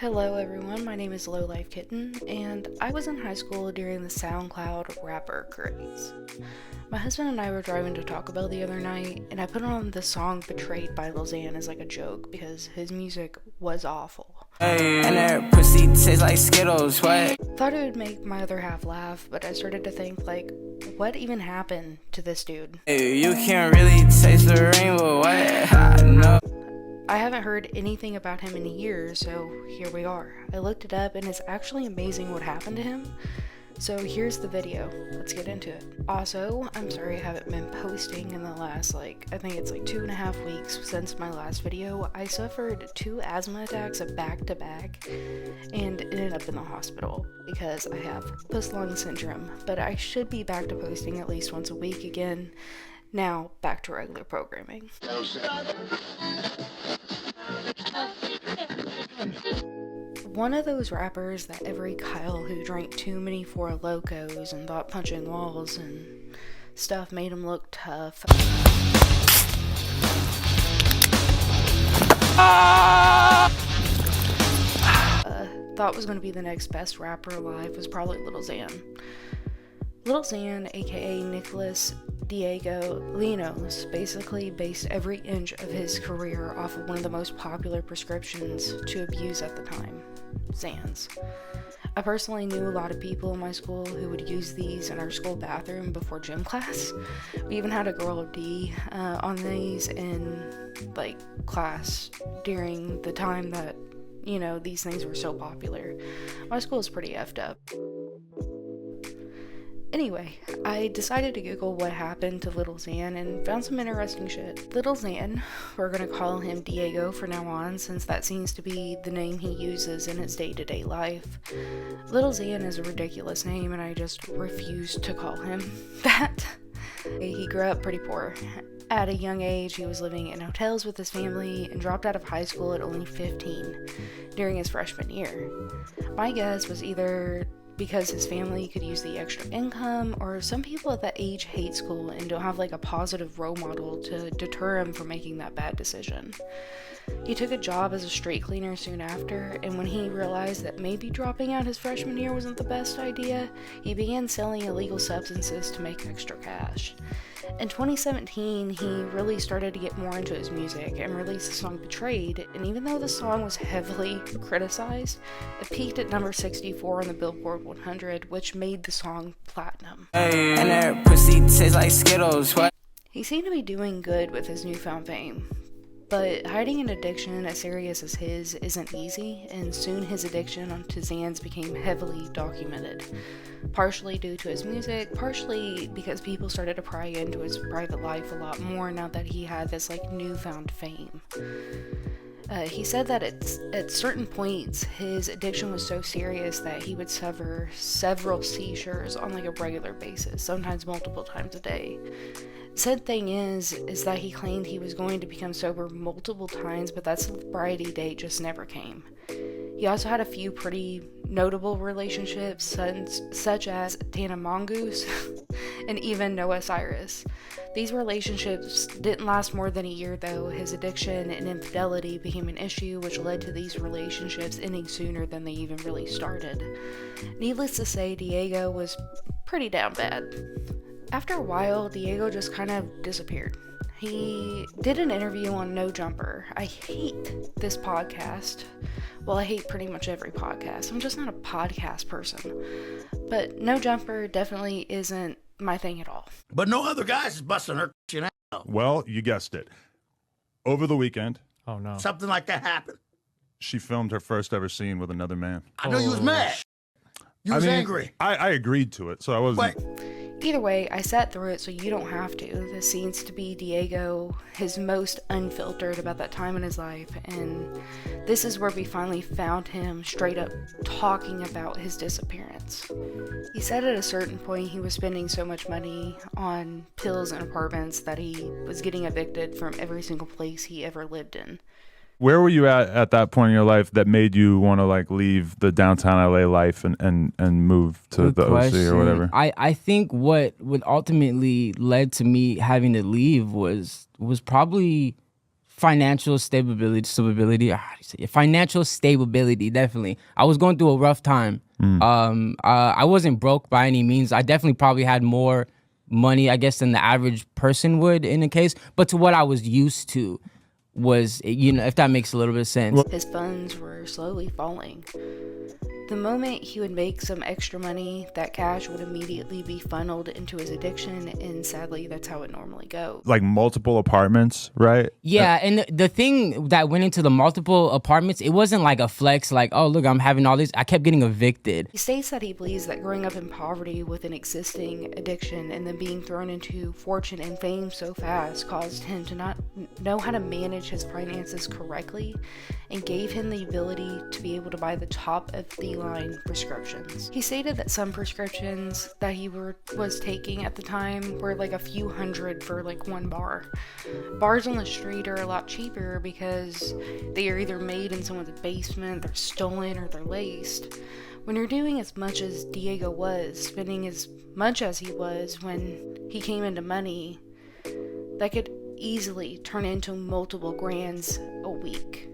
Hello everyone, my name is Low Life Kitten, and I was in high school during the SoundCloud rapper craze. My husband and I were driving to Taco Bell the other night, and I put on the song Betrayed by Lil Xan as like a joke because his music was awful. Hey, and that pussy tastes like Skittles, what? Thought it would make my other half laugh, but I started to think, what even happened to this dude? Hey, you can't really taste the rainbow, what? I know. I haven't heard anything about him in years, so here we are. I looked it up and it's actually amazing what happened to him. So here's the video. Let's get into it. Also, I'm sorry I haven't been posting in the last I think it's 2.5 weeks since my last video. I suffered 2 asthma attacks back to back and ended up in the hospital because I have post-lung syndrome. But I should be back to posting at least once a week again. Now, back to regular programming. One of those rappers that every Kyle who drank too many Four Locos and thought punching walls and stuff made him look tough. Thought was going to be the next best rapper alive was probably Lil Xan. Lil Xan, aka Nicholas Diego Linos, basically based every inch of his career off of one of the most popular prescriptions to abuse at the time, Xans. I personally knew a lot of people in my school who would use these in our school bathroom before gym class. We even had a girl D on these in class during the time that, these things were so popular. My school is pretty effed up. Anyway, I decided to Google what happened to Lil Xan and found some interesting shit. Lil Xan, we're gonna call him Diego from now on since that seems to be the name he uses in his day-to-day life. Lil Xan is a ridiculous name and I just refuse to call him that. He grew up pretty poor. At a young age, he was living in hotels with his family and dropped out of high school at only 15 during his freshman year. My guess was either because his family could use the extra income, or some people at that age hate school and don't have a positive role model to deter him from making that bad decision. He took a job as a street cleaner soon after, and when he realized that maybe dropping out his freshman year wasn't the best idea, he began selling illegal substances to make extra cash. In 2017, he really started to get more into his music and released the song Betrayed, and even though the song was heavily criticized, it peaked at number 64 on the Billboard 100, which made the song platinum. Hey, and that pussy tastes like Skittles, what? He seemed to be doing good with his newfound fame, but hiding an addiction as serious as his isn't easy, and soon his addiction to Xans became heavily documented. Partially due to his music, partially because people started to pry into his private life a lot more now that he had this newfound fame. He said that at certain points his addiction was so serious that he would suffer several seizures on a regular basis, sometimes multiple times a day. Sad thing is that he claimed he was going to become sober multiple times, but that sobriety date just never came. He also had a few pretty notable relationships, such as Tana Mongoose and even Noah Cyrus. These relationships didn't last more than a year though. His addiction and infidelity became an issue, which led to these relationships ending sooner than they even really started. Needless to say, Diego was pretty down bad. After a while, Diego just kind of disappeared. He did an interview on No Jumper. I hate this podcast. Well, I hate pretty much every podcast. I'm just not a podcast person. But No Jumper definitely isn't my thing at all. But no other guys is busting her shit out. Well, you guessed it. Over the weekend, Oh no. Something like that happened. she filmed her first ever scene with another man. I know you was mad. You was angry. I agreed to it, so I wasn't. But Either way, I sat through it so you don't have to. This seems to be Diego, his most unfiltered about that time in his life, and this is where we finally found him straight up talking about his disappearance. He said at a certain point he was spending so much money on pills and apartments that he was getting evicted from every single place he ever lived in. Where were you at that point in your life that made you want to leave the downtown LA life and move to Good the question. OC or whatever? I think what ultimately led to me having to leave was probably Financial financial stability, definitely. I was going through a rough time. I wasn't broke by any means. I definitely probably had more money, I guess, than the average person would in a case. But to what I was used to was, if that makes a little bit of sense. His funds were slowly falling. The moment he would make some extra money, that cash would immediately be funneled into his addiction, and sadly, that's how it normally goes. Like multiple apartments, right? Yeah, and the thing that went into the multiple apartments, it wasn't like a flex, like, oh, look, I'm having all this. I kept getting evicted. He states that he believes that growing up in poverty with an existing addiction and then being thrown into fortune and fame so fast caused him to not know how to manage his finances correctly and gave him the ability to be able to buy the top of the line prescriptions. He stated that some prescriptions that he was taking at the time were like a few hundred for like one bar. Bars on the street are a lot cheaper because they are either made in someone's basement, they're stolen, or they're laced. When you're doing as much as Diego was, spending as much as he was when he came into money, that could easily turn into multiple grands a week.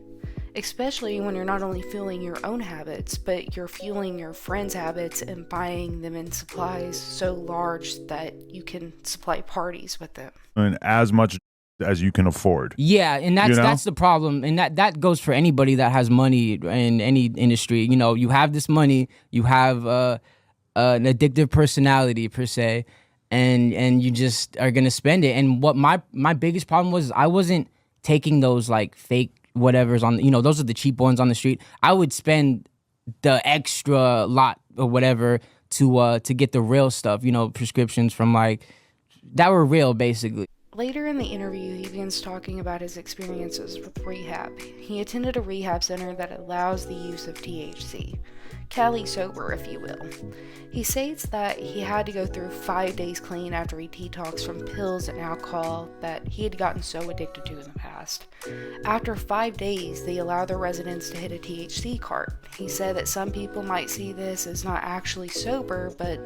Especially when you're not only fueling your own habits, but you're fueling your friends' habits and buying them in supplies so large that you can supply parties with them. And as much as you can afford. Yeah, and that's the problem. And that goes for anybody that has money in any industry. You have this money, you have an addictive personality per se, and you just are gonna spend it. And what my biggest problem was, I wasn't taking those like fake whatever's on, those are the cheap ones on the street. I would spend the extra lot or whatever to get the real stuff, prescriptions from that were real basically. Later in the interview, he begins talking about his experiences with rehab. He attended a rehab center that allows the use of THC. Cali sober, if you will. He states that he had to go through 5 days clean after he detoxed from pills and alcohol that he had gotten so addicted to in the past. After 5 days, they allow their residents to hit a THC cart. He said that some people might see this as not actually sober, but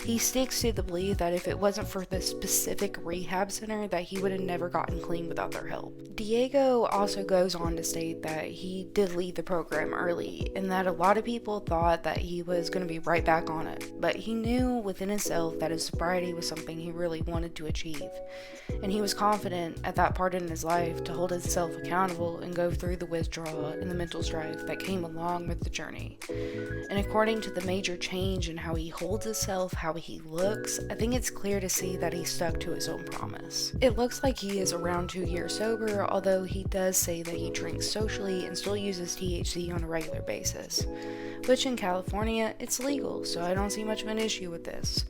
he sticks to the belief that if it wasn't for the specific rehab center, that he would have never gotten clean without their help. Diego also goes on to state that he did leave the program early, and that a lot of people thought that he was going to be right back on it, but he knew within himself that his sobriety was something he really wanted to achieve, and he was confident at that part in his life to hold himself accountable and go through the withdrawal and the mental strife that came along with the journey. And according to the major change in how he holds himself, how he looks, I think it's clear to see that he stuck to his own promise. It looks like he is around 2 years sober, although he does say that he drinks socially and still uses THC on a regular basis, which in California, it's legal, so I don't see much of an issue with this.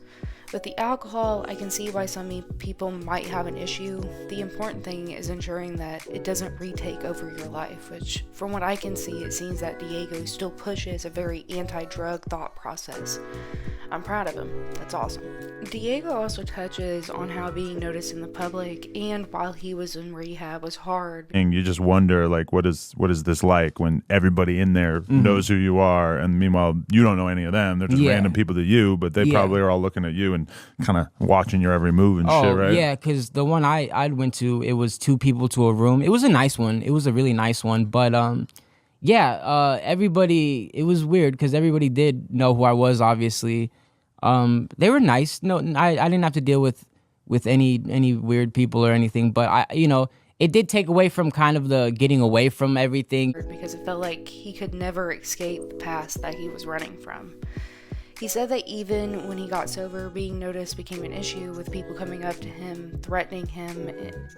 With the alcohol, I can see why some people might have an issue. The important thing is ensuring that it doesn't retake over your life, which, from what I can see, it seems that Diego still pushes a very anti-drug thought process. I'm proud of him. That's awesome. Diego also touches on how being noticed in the public and while he was in rehab was hard. And you just wonder, what is this like when everybody in there knows who you are, and meanwhile you don't know any of them. They're just random people to you, but they probably are all looking at you and kind of watching your every move and shit, right? Yeah, because the one I went to, it was 2 people to a room. It was a nice one. It was a really nice one, but everybody, it was weird because everybody did know who I was, obviously. They were nice. No, I didn't have to deal with any weird people or anything, but it did take away from kind of the getting away from everything. Because it felt like he could never escape the past that he was running from. He said that even when he got sober, being noticed became an issue, with people coming up to him, threatening him,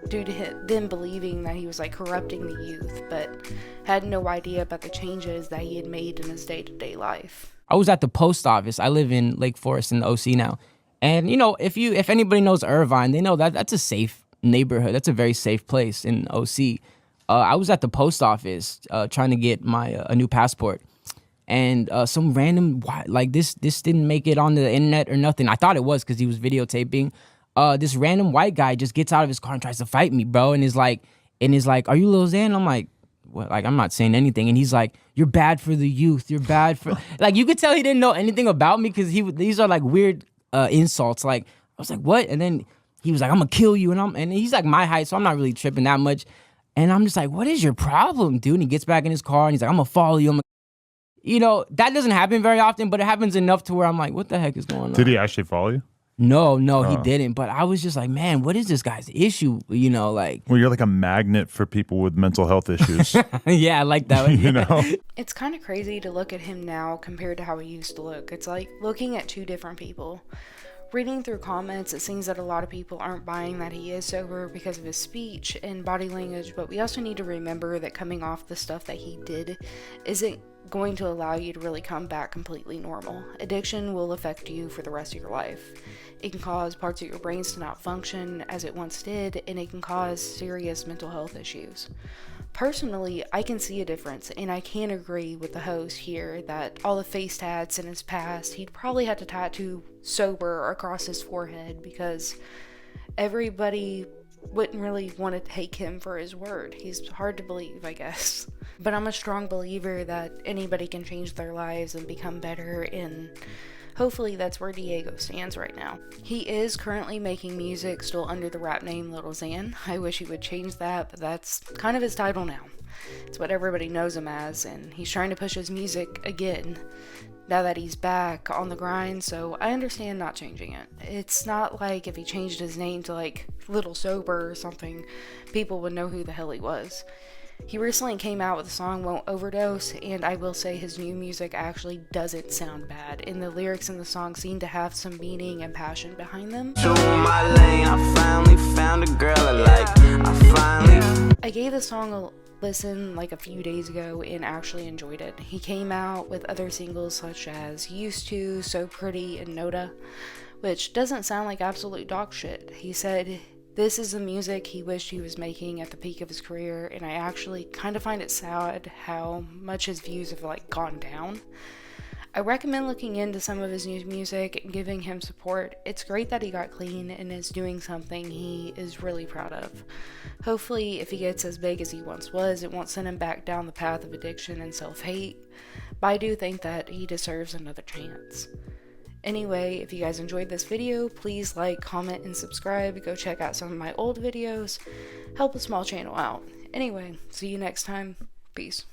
due to them believing that he was corrupting the youth, but had no idea about the changes that he had made in his day-to-day life. I was at the post office. I live in Lake Forest in the OC now. And, if anybody knows Irvine, they know that that's a safe neighborhood. That's a very safe place in OC. I was at the post office trying to get a new passport. And some random, this didn't make it on the internet or nothing. I thought it was because he was videotaping. This random white guy just gets out of his car and tries to fight me, bro. And is like, are you Lil Xan? I'm like, what? I'm not saying anything. And he's like, you're bad for the youth. You're bad for, you could tell he didn't know anything about me because these are weird insults. I was like, what? And then he was like, I'm gonna kill you. And he's my height, so I'm not really tripping that much. And I'm just like, what is your problem, dude? And he gets back in his car and he's like, I'm gonna follow you. You know, that doesn't happen very often, but it happens enough to where I'm like, what the heck is going on? Did he actually follow you? No, he didn't. But I was just like, man, what is this guy's issue? You know, like. Well, you're like a magnet for people with mental health issues. Yeah, I like that. You know? It's kind of crazy to look at him now compared to how he used to look. It's like looking at two different people. Reading through comments, it seems that a lot of people aren't buying that he is sober because of his speech and body language, but we also need to remember that coming off the stuff that he did isn't going to allow you to really come back completely normal. Addiction will affect you for the rest of your life. It can cause parts of your brains to not function as it once did, and it can cause serious mental health issues. Personally, I can see a difference, and I can agree with the host here that all the face tats in his past, he'd probably had to tattoo sober across his forehead because everybody wouldn't really want to take him for his word. He's hard to believe, I guess. But I'm a strong believer that anybody can change their lives and become better, and hopefully that's where Diego stands right now. He is currently making music still under the rap name Lil Xan. I wish he would change that, but that's kind of his title now. It's what everybody knows him as, and he's trying to push his music again now that he's back on the grind, so I understand not changing it. It's not like if he changed his name to like Little Sober or something, people would know who the hell he was. He recently came out with the song Won't Overdose, and I will say his new music actually doesn't sound bad, and the lyrics in the song seem to have some meaning and passion behind them. My lane, I finally found a girl I like. I gave the song a listen like a few days ago and actually enjoyed it. He came out with other singles such as Used To, So Pretty, and Noda, which doesn't sound like absolute dog shit. He said this is the music he wished he was making at the peak of his career, and I actually kind of find it sad how much his views have like gone down. I recommend looking into some of his new music and giving him support. It's great that he got clean and is doing something he is really proud of. Hopefully, if he gets as big as he once was, it won't send him back down the path of addiction and self-hate, but I do think that he deserves another chance. Anyway, if you guys enjoyed this video, please like, comment, and subscribe. Go check out some of my old videos. Help a small channel out. Anyway, see you next time. Peace.